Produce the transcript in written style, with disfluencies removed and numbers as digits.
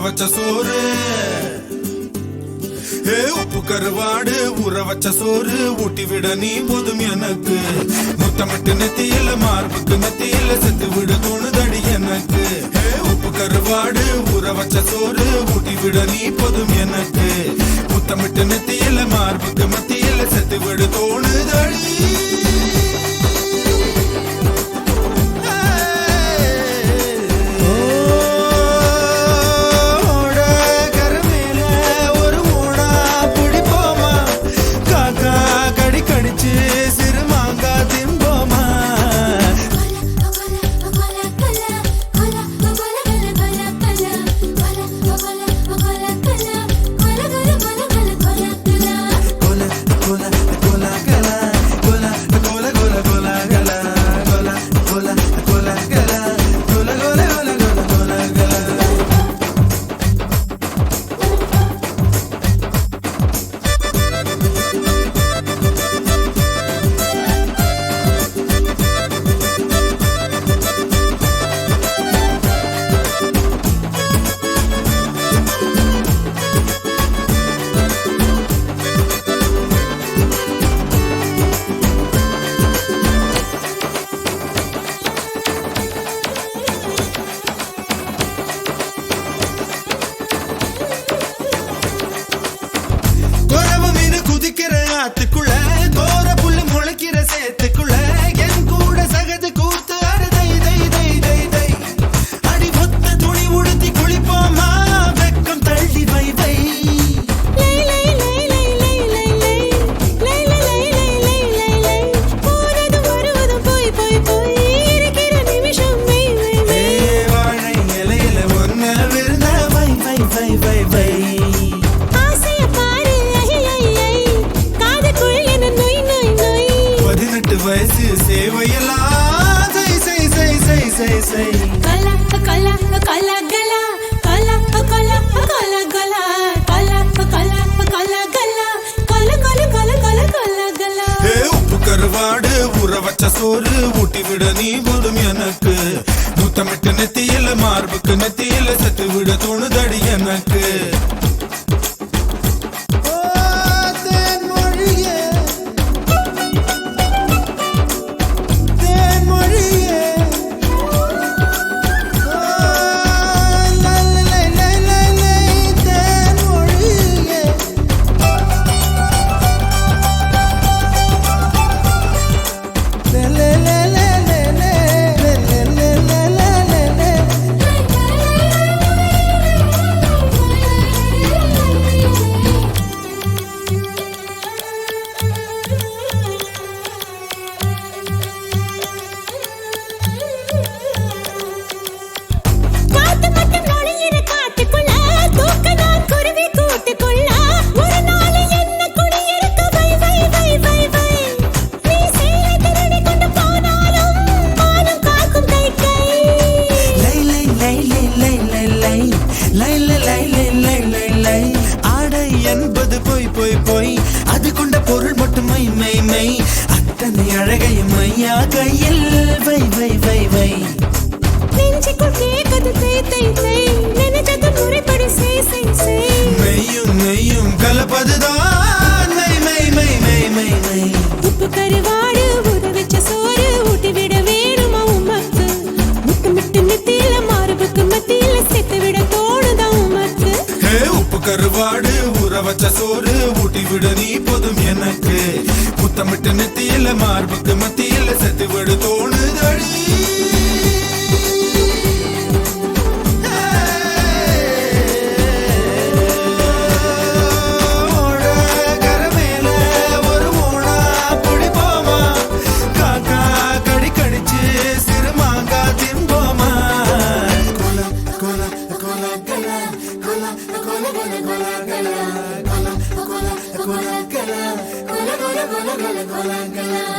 வச்ச சோறு உப்பு கருவாடு ஊற வச்ச சோறு ஊட்டி விட நீ போதும் எனக்கு முத்தமிட்டு நெத்தியில மார்புக்கு நெத்தியில செத்து விட தோணுதடி எனக்கு உப்பு கருவாடு ஊற வச்ச சோறு ஊட்டி விட நீ போதும் எனக்கு முத்தமிட்டு நெத்தியில மார்புக்கு மத்தியில செத்து விட தோணுதடி ஆத்துக்குள்ள தோர புல்லு முளைக்கிற சேத்துக்குள்ள என் கூட சகது கூத்து அறுதை தை தை தை தை அடி மொத்த துணி உடுத்தி குளிப்போமா வெக்கம் தள்ளி வை வை போறது வருவது போய் போய் போய் இருக்கிற நிமிஷம் வை வை வை வாழை இலையில ஒன்ன விருந்த வை வை வை வை வை வயசு சேவையெல்லாம் சை சை சை சை சை சை கல கல கல கல கல கல கல கல கல கல கல கல கல கல கல கல கல உப்பு கருவாடு ஊற வச்ச சோறு ஊட்டி விட நீ போதும் எனக்கு முத்தமிட்டு நெத்தியில மார்புக்கு நெத்தியில செத்து விட தோணுதடி எனக்கு என்பது போய் போய் போய் அது கொண்ட பொருள் மட்டும் மை மை மை அத்தனை அழகையும் மையா கையில் வை வை வை வை நெஞ்சுக்குள் கேட்குது தை தை தை நினைச்சது முறைப்படி செய் செய் செய் மெய்யும் நெய்யும் கலப்பதுதான் மை மை மை மை மை மை உப்பு கருவாடு ஊற வச்ச சோறு ஊட்டி விட வேணுமா உமக்கு முத்தமிட்டு நெத்தியில மார்புக்கு மத்தியில செத்து விட தோணுதா உமக்கு உப்பு கருவாடு ஊற வச்ச சோறு ஊட்டி விட நீ போதும் எனக்கு முத்தமிட்டு நெத்தியில மார்புக்கு மத்தியில செத்து விட தோணுதடி Gola, gola, gola, gola, gola, gola.